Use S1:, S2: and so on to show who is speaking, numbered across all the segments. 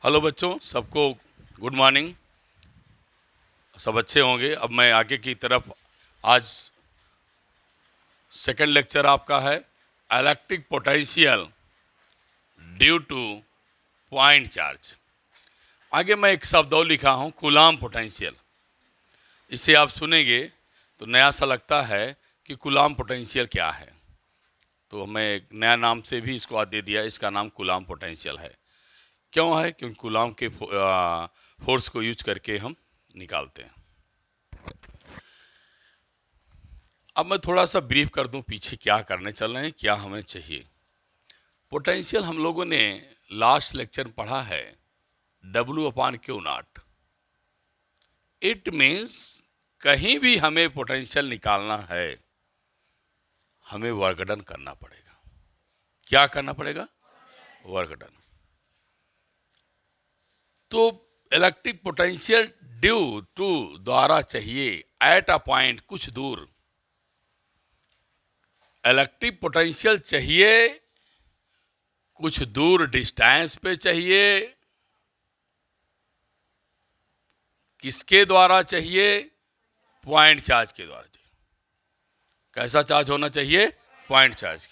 S1: Hello बच्चों, सबको good morning. सब अच्छे होंगे। अब मैं आगे की तरफ, आज सेकंड लेक्चर आपका है electric potential due two point charge. आगे मैं एक शब्द और लिखा हूँ, कूलाम पोटेंशियल। इसे आप सुनेंगे तो नया सा लगता है कि कूलाम पोटेंशियल क्या है, तो मैं एक नया नाम से भी इसको आज दे दिया। इसका नाम कूलाम पोटेंशियल है। क्यों है? क्योंकि कूलाम के फोर्स को यूज करके हम निकालते हैं। अब मैं थोड़ा सा ब्रीफ कर दूं, पीछे क्या करने चल रहे हैं, क्या हमें चाहिए। पोटेंशियल हम लोगों ने लास्ट लेक्चर में पढ़ा है, W/Q0। इट मीन्स कहीं भी हमें पोटेंशियल निकालना है, हमें वर्क डन करना पड़ेगा। क्या करना पड़ेगा? Work done. तो इलेक्ट्रिक पोटेंशियल ड्यू टू द्वारा चाहिए एट अ पॉइंट, कुछ दूर। इलेक्ट्रिक पोटेंशियल चाहिए कुछ दूर डिस्टेंस पे चाहिए। किसके द्वारा चाहिए? पॉइंट चार्ज के द्वारा चाहिए। कैसा चार्ज होना चाहिए? Point charge.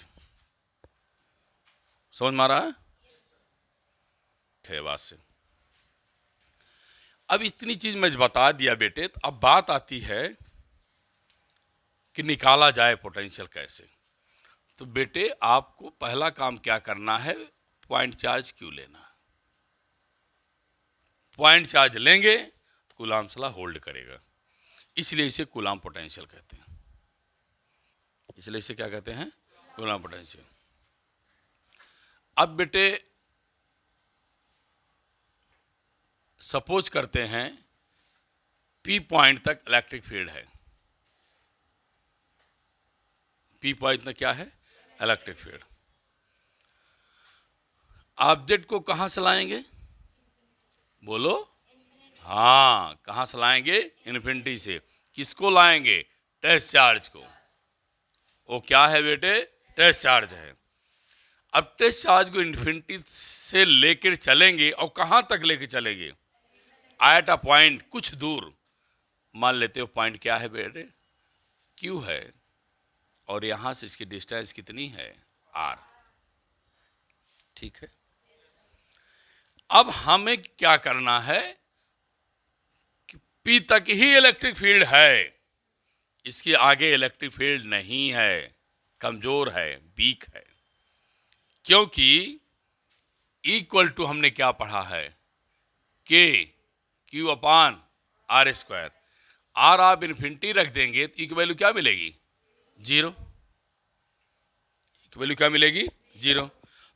S1: समझ में आ रहा है बात से? अब इतनी चीज मैं बता दिया बेटे, तो अब बात आती है कि निकाला जाए पोटेंशियल कैसे। तो बेटे आपको पहला काम क्या करना है? पॉइंट चार्ज क्यों लेना है। पॉइंट चार्ज लेंगे तो कूलाम ला होल्ड करेगा, इसलिए इसे कूलाम पोटेंशियल कहते हैं। इसलिए इसे क्या कहते हैं? Coulomb potential. अब बेटे सपोज करते हैं पी पॉइंट तक इलेक्ट्रिक फील्ड है। पी पॉइंट में क्या है? Electric field. ऑब्जेक्ट को कहां से लाएंगे? बोलो। हाँ, कहां से लाएंगे? इन्फिनिटी से। किसको लाएंगे? टेस्ट चार्ज को। वो क्या है बेटे? टेस्ट चार्ज है। अब टेस्ट चार्ज को इन्फिनिटी से लेकर चलेंगे, और कहां तक लेकर चलेंगे? एट अ पॉइंट, कुछ दूर। मान लेते हो पॉइंट क्या है बेटे? क्यू है, और यहां से इसकी डिस्टेंस कितनी है? आर। ठीक है। अब हमें क्या करना है कि पी तक ही इलेक्ट्रिक फील्ड है, इसके आगे इलेक्ट्रिक फील्ड नहीं है, कमजोर है, वीक है। क्योंकि इक्वल टू हमने क्या पढ़ा है? के Q/R²। आर आप इन्फिनिटी रख देंगे तो ई की वैल्यू क्या मिलेगी? जीरो। की वैल्यू क्या मिलेगी? जीरो।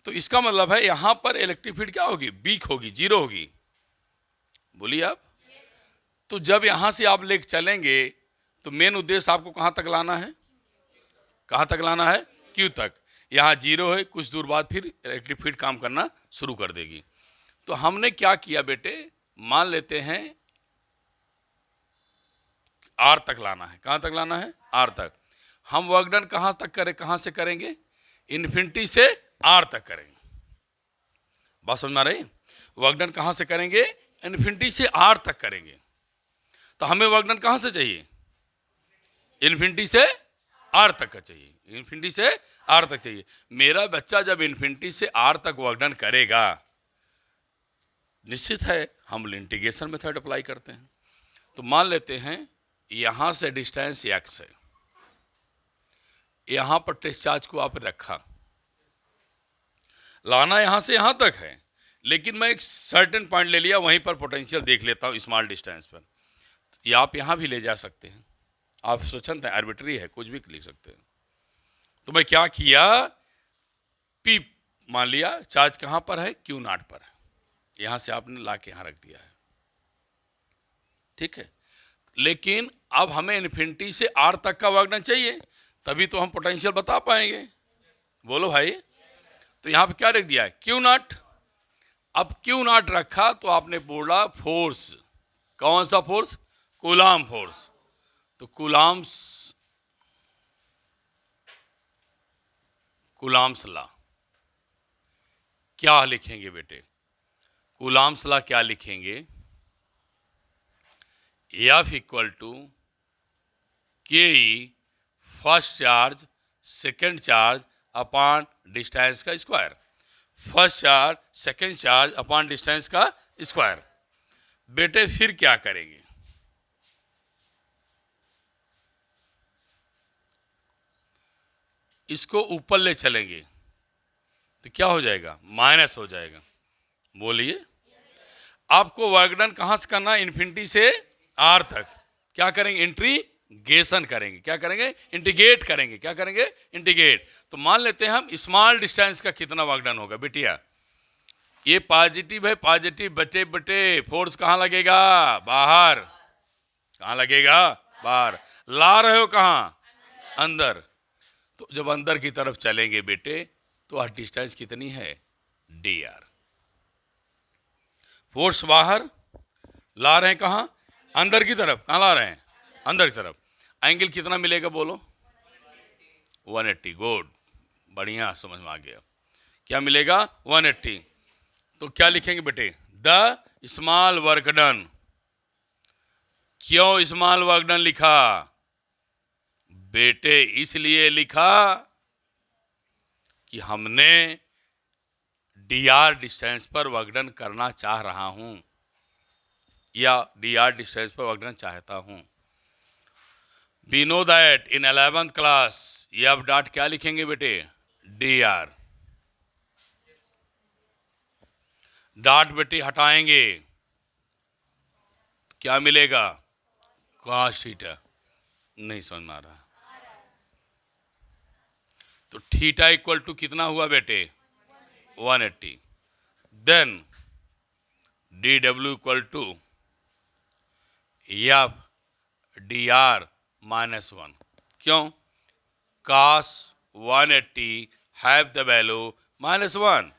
S1: तो इसका मतलब है यहां पर इलेक्ट्रिक फील्ड क्या होगी? वीक होगी, जीरो होगी। बोलिए आप। तो जब यहां से आप लेके चलेंगे तो मेन उद्देश्य आपको कहां तक लाना है? कहां तक लाना है? क्यू तक। यहां जीरो है, कुछ दूर बाद फिर इलेक्ट्रिक फील्ड काम करना शुरू कर देगी। तो हमने क्या किया बेटे, मान लेते हैं आर तक लाना है। कहां तक लाना है? आर तक। हम वर्क डन कहां तक करें? कहां से करेंगे? इन्फिनिटी से आर तक करेंगे। बात समझ में आ रही? वर्क डन कहां से करेंगे? इन्फिनिटी से आर तक करेंगे। तो हमें वर्क डन कहां से चाहिए? इन्फिनिटी से आर तक का चाहिए। इन्फिनिटी से आर तक चाहिए। मेरा बच्चा जब इन्फिनिटी से आर तक वर्क डन करेगा, निश्चित है हम इंटीग्रेशन मेथड अप्लाई करते हैं। तो मान लेते हैं यहां से डिस्टेंस x है, यहां पर टेस्ट चार्ज को आप रखा, लाना यहां से यहां तक है, लेकिन मैं एक सर्टेन पॉइंट ले लिया, वहीं पर पोटेंशियल देख लेता हूं स्मॉल डिस्टेंस पर। ये आप यहां भी ले जा सकते हैं, आप स्वतंत्र हैं, आर्बिट्री है, कुछ भी लिख सकते हैं। तो मैं क्या किया, पी मान लिया, चार्ज कहां पर है? Q0 पर है, यहां से आपने ला के यहां रख दिया है। ठीक है। लेकिन अब हमें इन्फिनिटी से आर तक का वर्क डन चाहिए, तभी तो हम पोटेंशियल बता पाएंगे। बोलो भाई। तो यहां पे क्या रख दिया है? Q0। अब Q0 रखा तो आपने बोला फोर्स। कौन सा फोर्स? Coulomb force. तो कूलाम्स लॉ क्या लिखेंगे बेटे? कूलाम्स लॉ क्या लिखेंगे? F equal to k e first charge second charge upon distance का square. First charge second charge upon distance का स्क्वायर। बेटे फिर क्या करेंगे? इसको ऊपर ले चलेंगे तो क्या हो जाएगा? माइनस हो जाएगा। बोलिए, आपको वर्क डन कहां से करना है? इन्फिनिटी से आर तक। क्या करेंगे? इंटीग्रेशन करेंगे। क्या करेंगे? इंटीग्रेट करेंगे। क्या करेंगे? इंटीग्रेट। तो मान लेते हैं हम स्मॉल डिस्टेंस का कितना वर्क डन होगा बेटिया? ये पॉजिटिव है, पॉजिटिव बटे बटे फोर्स कहाँ लगेगा? बाहर। कहाँ लगेगा? बाहर। ला रहे हो कहाँ? अंदर। तो जब अंदर की तरफ चलेंगे बेटे तो डिस्टेंस कितनी है? D R. फोर्स बाहर, ला रहे हैं कहाँ? अंदर की तरफ। कहाँ ला रहे हैं? अंदर की तरफ। एंगल कितना मिलेगा बोलो? 180। गुड, बढ़िया, समझ में आ गया। क्या मिलेगा? 180। तो क्या लिखेंगे बेटे? The small work done. क्यों स्मॉल वर्क डन लिखा बेटे? इसलिए लिखा कि हमने डी आर डिस्टेंस पर वर्क डन करना चाह रहा हूं, या डी आर डिस्टेंस पर वर्क डन चाहता हूं। We know that in 11th class F dot क्या लिखेंगे बेटे? D R. डॉट बेटे हटाएंगे क्या मिलेगा? Cos theta. नहीं समझ में आ रहा? तो थीटा इक्वल टू कितना हुआ बेटे? 180। Then D W equal to F D R -1। क्यों? cos 180 have the value -1.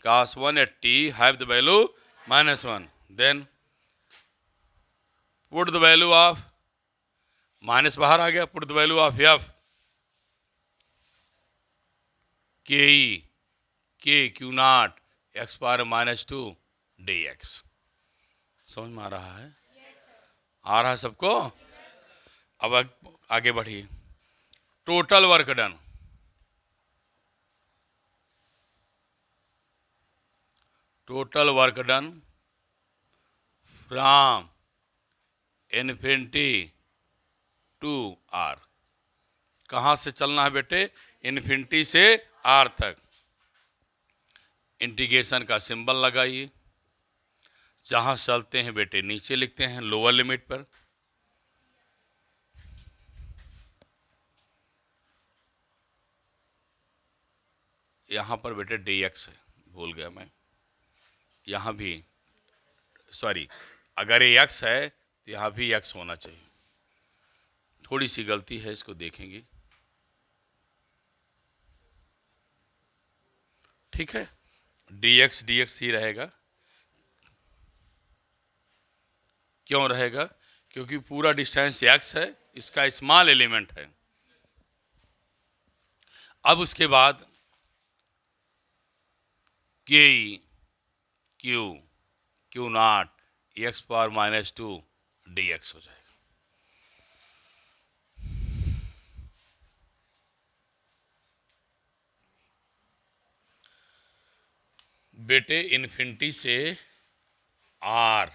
S1: cos 180 have the value -1. Then put the value of minus बाहर आ गया। put the value of f k e k q not x power -2 dx। समझ में आ रहा है? आ रहा है सबको? अब आगे बढ़िए। Total work done, total work done from infinity to R. कहाँ से चलना है बेटे? इन्फिनिटी से आर तक। इंटीग्रेशन का सिंबल लगाइए। जहाँ चलते हैं बेटे नीचे लिखते हैं लोअर लिमिट पर। यहाँ पर बेटे डी एक्स है, भूल गया मैं। यहाँ भी सॉरी, अगर ये एक्स है तो यहाँ भी एक्स होना चाहिए। थोड़ी सी गलती है, इसको देखेंगे। ठीक है, डी एक्स ही रहेगा। क्यों रहेगा? क्योंकि पूरा डिस्टेंस एक्स है, इसका स्मॉल एलिमेंट है। अब उसके बाद के E Q not x power -2 D x हो जाएगा। बेटे इन्फिनिटी से आर।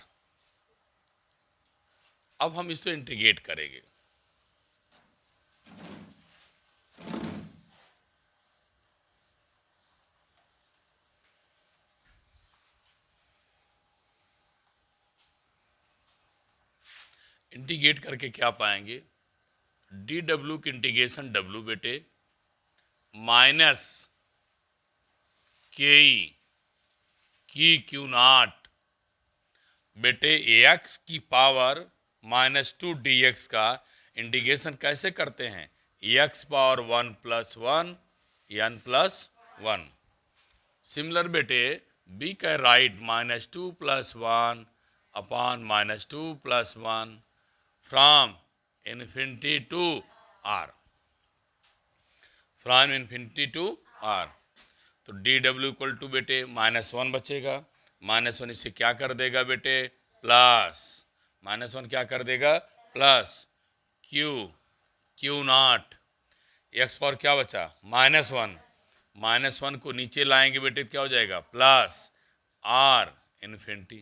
S1: अब हम इसे इंटीग्रेट करेंगे। इंटीग्रेट करके क्या पाएंगे? डी डब्ल्यू की इंटीग्रेशन डब्ल्यू बेटे minus K E Q naught बेटे एक्स की पावर -2 dx का इंटीग्रेशन कैसे करते हैं? X power 1 + 1 n+1। सिमिलर बेटे we can write -2 + 1 upon -2 + 1 from infinity to R. From infinity to R. तो डी डब्ल्यू इक्वल टू बेटे -1 बचेगा। -1 इससे क्या कर देगा बेटे, प्लस, -1 क्या कर देगा, plus Q not, x power क्या बचा, -1, -1 को नीचे लाएंगे बेटे क्या हो जाएगा, प्लस आर इन्फिनिटी।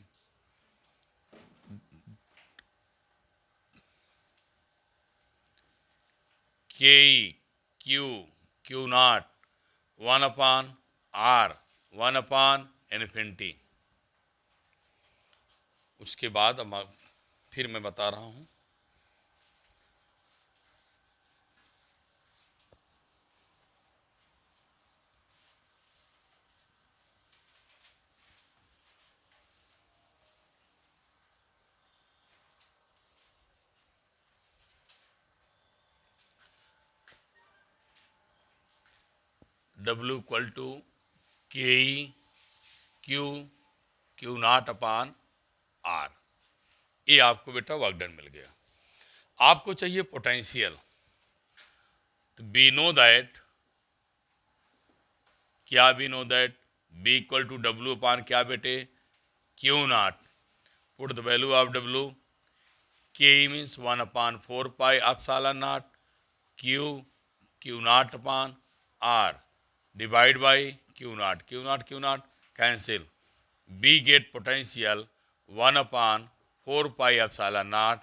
S1: के क्यू नॉट 1/r 1/इन्फिनिटी। उसके बाद अब फिर मैं बता रहा हूं, W इक्वल टू के क्यू नॉट अपान आर। ये आपको बेटा वर्क डन मिल गया। आपको चाहिए पोटेंशियल, तो बी नो दैट, क्या we know that, V equal to W upon क्या बेटे, q naught, put the value of W, k means 1/4 pi epsilon naught, q naught upon r divide by q naught cancel, we get potential 1/4 pi epsilon naught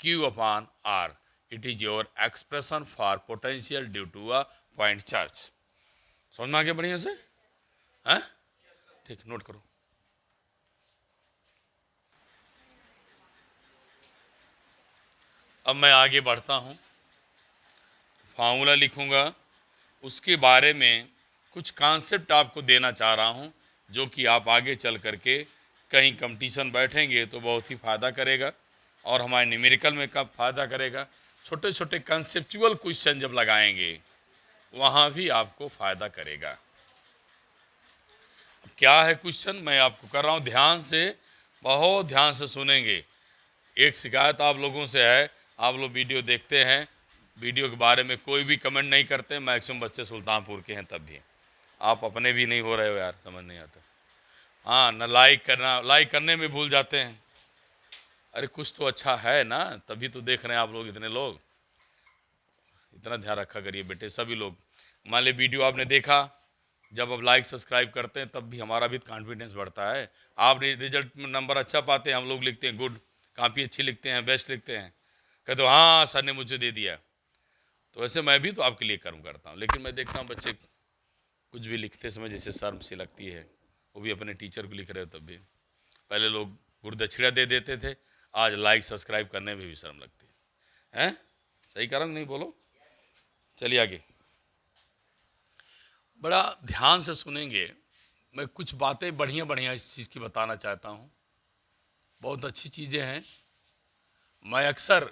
S1: q upon r. It is your expression for potential due to a point charge. समझ में आ गया बढ़िया से, हैं? ठीक, note करो। अब मैं आगे बढ़ता हूं, फार्मूला लिखूंगा, उसके बारे में कुछ कॉन्सेप्ट आपको देना चाह रहा हूं, जो कि आप आगे चल करके कहीं कंपटीशन बैठेंगे तो बहुत ही फ़ायदा करेगा, और हमारे न्यूमेरिकल में कब फ़ायदा करेगा। छोटे छोटे कंसेप्चुअल क्वेश्चन जब लगाएंगे वहाँ भी आपको फ़ायदा करेगा। अब क्या है क्वेश्चन, मैं आपको कर रहा हूँ, ध्यान से, बहुत ध्यान से सुनेंगे। एक शिकायत आप लोगों से है, आप लोग वीडियो देखते हैं, वीडियो के बारे में कोई भी कमेंट नहीं करते, मैक्सिमम बच्चे सुल्तानपुर के हैं, तब भी आप अपने भी नहीं हो रहे हो यार, समझ नहीं आता। हाँ, न लाइक करना, लाइक करने में भूल जाते हैं। अरे कुछ तो अच्छा है ना, तभी तो देख रहे हैं आप लोग, इतने लोग। इतना ध्यान रखा करिए बेटे सभी लोग। मान ली वीडियो आपने देखा, जब आप लाइक सब्सक्राइब करते हैं तब भी हमारा भी कॉन्फिडेंस बढ़ता है। आप रिजल्ट में नंबर अच्छा पाते हैं, हम लोग लिखते हैं गुड, काफ़ी अच्छी लिखते हैं, बेस्ट लिखते हैं, कहते हो हाँ सर ने मुझे दे दिया। तो ऐसे मैं भी तो आपके लिए कर्म करता हूँ, लेकिन मैं देखता हूँ बच्चे कुछ भी लिखते समय जैसे शर्म सी लगती है, वो भी अपने टीचर को लिख रहे हो तब भी। पहले लोग गुरुदक्षिणा दे देते थे, आज लाइक सब्सक्राइब करने में भी शर्म लगती है। हैं? सही कारण नहीं, बोलो। चलिए आगे, बड़ा ध्यान से सुनेंगे। मैं कुछ बातें बढ़िया बढ़िया इस चीज़ की बताना चाहता हूँ, बहुत अच्छी चीज़ें हैं। मैं अक्सर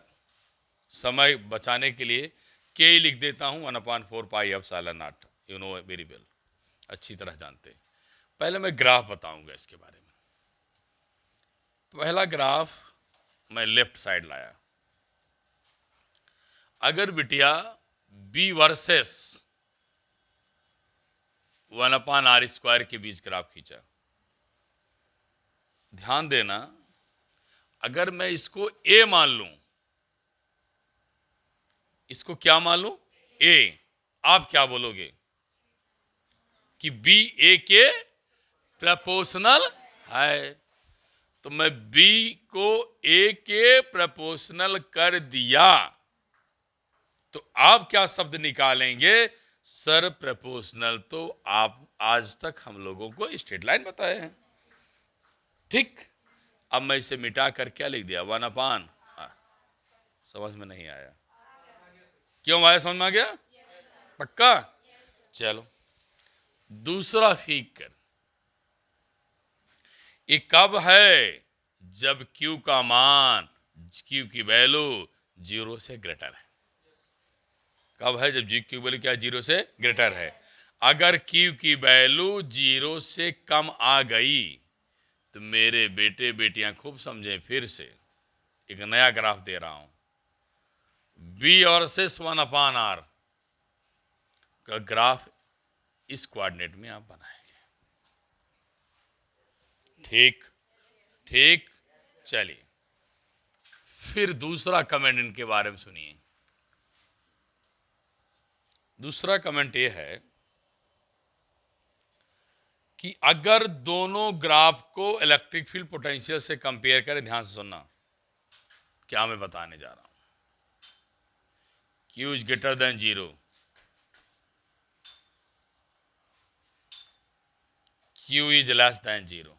S1: समय बचाने के लिए के ही लिख देता हूँ, 1/4 pi epsilon not, you know very well, अच्छी तरह जानते हैं। पहले मैं ग्राफ बताऊंगा इसके बारे में। पहला ग्राफ मैं लेफ्ट साइड लाया। अगर बिटिया बी वर्सेस 1/r² के बीच ग्राफ खींचा, ध्यान देना, अगर मैं इसको ए मान लूं, इसको क्या मान लूं, ए, आप क्या बोलोगे कि बी ए के प्रपोर्शनल है, तो मैं बी को ए के प्रपोर्शनल कर दिया, तो आप क्या शब्द निकालेंगे, सर प्रपोर्शनल। तो आप आज तक हम लोगों को स्ट्रेट लाइन बताए हैं, ठीक। अब मैं इसे मिटा कर क्या लिख दिया, 1/, समझ में नहीं आया, क्यों आया, समझ में आ गया, पक्का। चलो दूसरा फिगर, ये कब है, जब Q का मान, Q की वैल्यू 0 से ग्रेटर है। कब है, जब Q की वैल्यू क्या 0 से ग्रेटर है। अगर Q की वैल्यू 0 से कम आ गई तो मेरे बेटे बेटियां खूब समझें, फिर से एक नया ग्राफ दे रहा हूं, B वर्सेस 1/r का ग्राफ इस कोऑर्डिनेट में आप बनाएं। ठीक ठीक। चलिए फिर दूसरा कमेंट इनके बारे में सुनिए। दूसरा कमेंट ये है कि अगर दोनों ग्राफ को इलेक्ट्रिक फील्ड पोटेंशियल से कंपेयर करें, ध्यान से सुनना क्या मैं बताने जा रहा हूं। Q is greater than 0, Q is less than 0।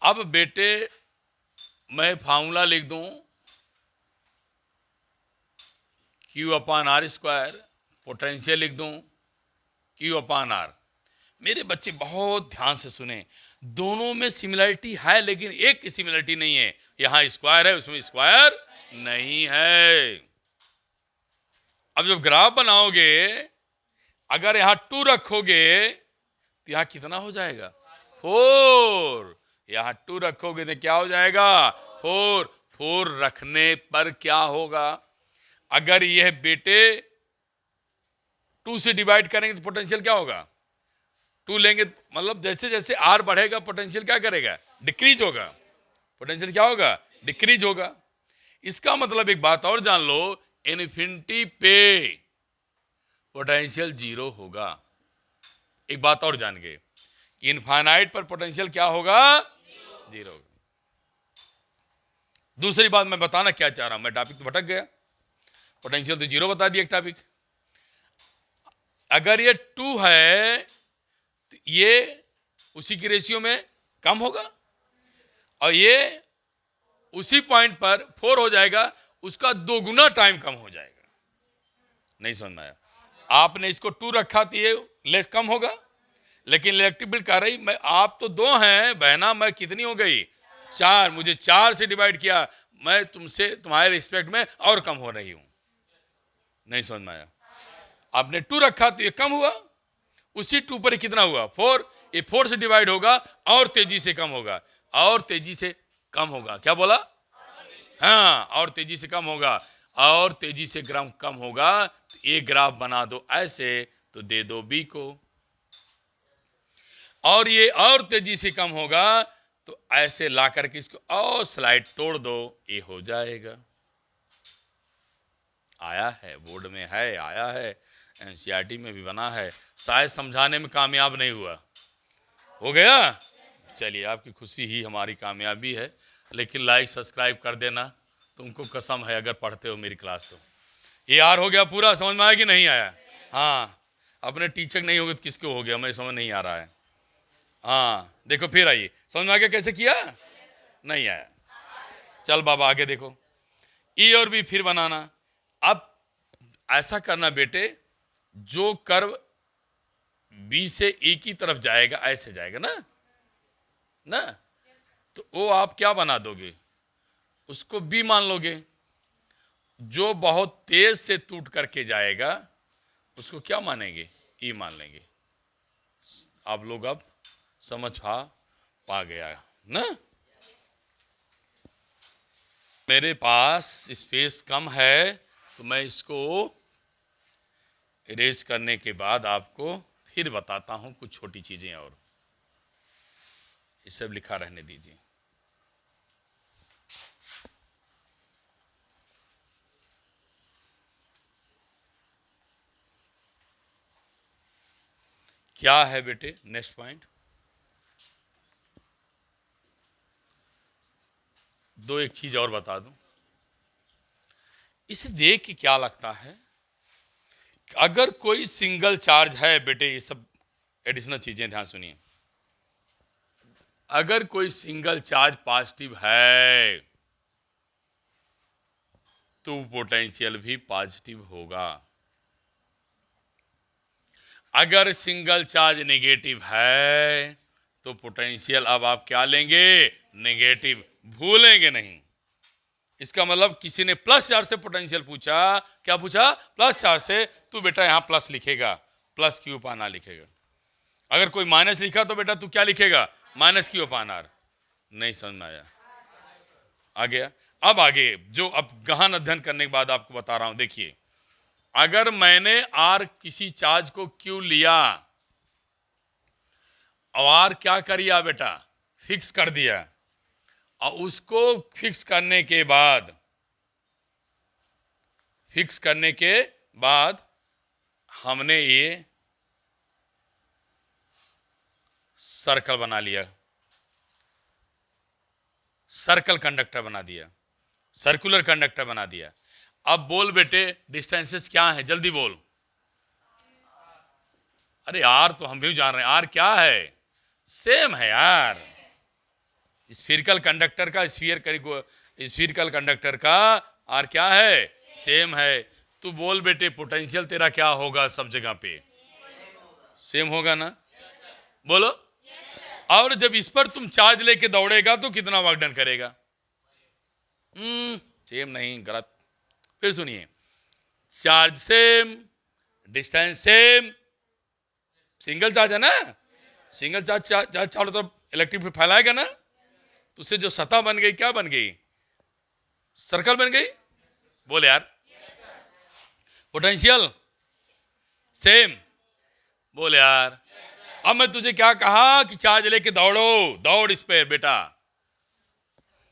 S1: अब बेटे मैं फार्मूला लिख दूं Q upon R square, potential लिख दूं Q अपान आर। मेरे बच्चे बहुत ध्यान से सुने, दोनों में सिमिलरिटी है लेकिन एक की सिमिलरिटी नहीं है। यहां स्क्वायर है, उसमें स्क्वायर नहीं है। अब जब ग्राफ बनाओगे, अगर यहां 2 रखोगे तो यहां कितना हो जाएगा? 4। यहां 2 रखोगे तो क्या हो जाएगा? 4। 4 रखने पर क्या होगा? अगर यह बेटे 2 से डिवाइड करेंगे तो पोटेंशियल क्या होगा? 2 लेंगे मतलब जैसे जैसे आर बढ़ेगा पोटेंशियल क्या करेगा? डिक्रीज होगा। पोटेंशियल क्या होगा? डिक्रीज होगा। इसका मतलब एक बात और जान लो, इन्फिनिटी पे पोटेंशियल 0 होगा। एक बात और जान गए, इनफाइनाइट पर पोटेंशियल क्या होगा? 0 होगा। दूसरी बात मैं बताना क्या चाह रहा हूं, मैं टॉपिक तो भटक गया। पोटेंशियल तो 0 बता दिया एक टॉपिक। अगर ये 2 है तो ये उसी की रेशियो में कम होगा, और ये उसी पॉइंट पर 4 हो जाएगा, उसका 2 गुना टाइम कम हो जाएगा। नहीं समझ में आया? आपने इसको 2 रखा तो ये लेस कम होगा, लेकिन इलेक्ट्रिक बिल कह रही मैं आप तो 2 हैं बहना, मैं कितनी हो गई? 4। मुझे 4 से डिवाइड किया, मैं तुमसे तुम्हारे रिस्पेक्ट में और कम हो रही हूं। नहीं समझ में आया? आपने 2 रखा तो ये कम हुआ, उसी 2 पर कितना हुआ? 4। ये 4 से डिवाइड होगा और तेजी से कम होगा, और तेजी से कम होगा। क्या बोला? हाँ, और तेजी से कम होगा, और तेजी से ग्राफ कम होगा। तो ये ग्राफ बना दो ऐसे, तो दे दो बी को, और ये और तेजी से कम होगा तो ऐसे ला करके इसको और स्लाइड तोड़ दो, ये हो जाएगा। आया है, बोर्ड में है, आया है, एनसीईआरटी में भी बना है, शायद समझाने में कामयाब नहीं हुआ। हो गया? चलिए, आपकी खुशी ही हमारी कामयाबी है। लेकिन लाइक सब्सक्राइब कर देना, तुमको कसम है अगर पढ़ते हो मेरी क्लास तो। ये यार हो गया पूरा, समझ में आया कि नहीं आया? हाँ, अपने टीचर नहीं होगे तो किसको हो गया, मैं समझ नहीं आ रहा है। हाँ देखो फिर आइए, समझ में आ गया कैसे किया? नहीं आया? चल बाबा आगे देखो, ई और बी फिर बनाना। अब ऐसा करना बेटे, जो कर्व बी से ई की तरफ जाएगा ऐसे जाएगा ना, ना तो वो आप क्या बना दोगे? उसको बी मान लोगे। जो बहुत तेज से टूट करके जाएगा उसको क्या मानेंगे? ई मान लेंगे। आप लोग अब समझ पा गया ना? मेरे पास स्पेस कम है तो मैं इसको इरेज करने के बाद आपको फिर बताता हूं कुछ छोटी चीजें, और ये सब लिखा रहने दीजिए। क्या है बेटे नेक्स्ट पॉइंट? दो एक चीज और बता दूं, इसे देख के क्या लगता है, अगर कोई सिंगल चार्ज है बेटे, ये सब एडिशनल चीजें ध्यान सुनिए। अगर कोई सिंगल चार्ज पॉजिटिव है तो पोटेंशियल भी पॉजिटिव होगा। अगर सिंगल चार्ज नेगेटिव है तो पोटेंशियल अब आप क्या लेंगे? नेगेटिव, भूलेंगे नहीं। इसका मतलब किसी ने प्लस चार्ज से पोटेंशियल पूछा, क्या पूछा? प्लस चार्ज से, तू बेटा यहां प्लस लिखेगा, प्लस क्यू अपान आर लिखेगा। अगर कोई माइनस लिखा तो बेटा तू क्या लिखेगा? Minus Q upon R. नहीं समझ में आया? आ गया? अब आगे जो अब गहन अध्ययन करने के बाद आपको बता रहा हूं, देखिए, अगर मैंने आर किसी चार्ज को क्यू लिया और क्या करिया बेटा, फिक्स कर दिया। और उसको फिक्स करने के बाद हमने ये सर्कल बना लिया, सर्कल कंडक्टर बना दिया, सर्कुलर कंडक्टर बना दिया। अब बोल बेटे डिस्टेंसेस क्या है, जल्दी बोल। अरे आर तो हम भी जान रहे हैं, आर क्या है, सेम है यार। स्फीरिकल कंडक्टर का स्फीरिकल कंडक्टर का आर क्या है, सेम है। तू बोल बेटे पोटेंशियल तेरा क्या होगा, सब जगह पे सेम होगा ना, बोलो। और जब इस पर तुम चार्ज लेके दौड़ेगा तो कितना वर्क डन करेगा? सेम नहीं, गलत। फिर सुनिए, charge same, distance same, single charge है ना, सिंगल चार्ज चारों तरफ इलेक्ट्रिक फील्ड फैलाएगा ना, तो उससे जो सतह बन गई, क्या बन गई, सर्कल बन गई। बोल यार, पोटेंशियल सेम, बोल यार। अब मैं तुझे क्या कहा कि चार्ज लेके दौड़ो, दौड़ इस पे बेटा,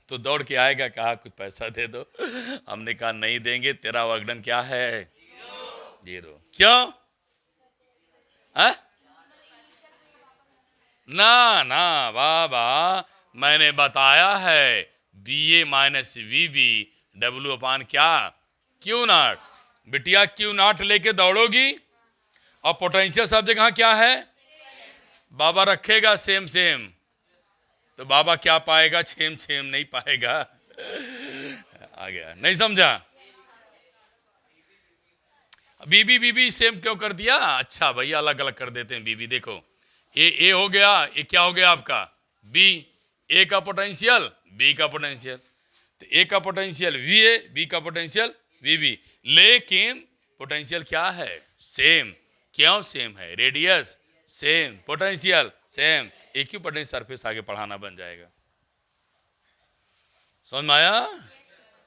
S1: तो दौड़ के आएगा, कहा कुछ पैसा दे दो, हमने कहा नहीं देंगे, तेरा वर्क डन क्या है, 0। क्यों? है ना ना बाबा, मैंने बताया है BA माइनस VB W/, क्या, Q0। बिटिया Q0 लेके दौड़ोगी और पोटेंशियल सब जगह क्या है, बाबा रखेगा सेम सेम, तो बाबा क्या पाएगा, सेम सेम नहीं पाएगा। आ गया, नहीं समझा? बीबी सेम क्यों कर दिया? अच्छा भैया अलग अलग कर देते हैं बीबी। देखो ए हो गया, ये क्या हो गया आपका बी, ए का पोटेंशियल बी का पोटेंशियल, तो ए का पोटेंशियल VA, बी का पोटेंशियल VB, लेकिन पोटेंशियल क्या है, सेम। क्यों सेम है? रेडियस सेम, पोटेंशियल सेम, एक ही पोटेंशियल सरफेस आगे पढ़ाना बन जाएगा। समझ में आया?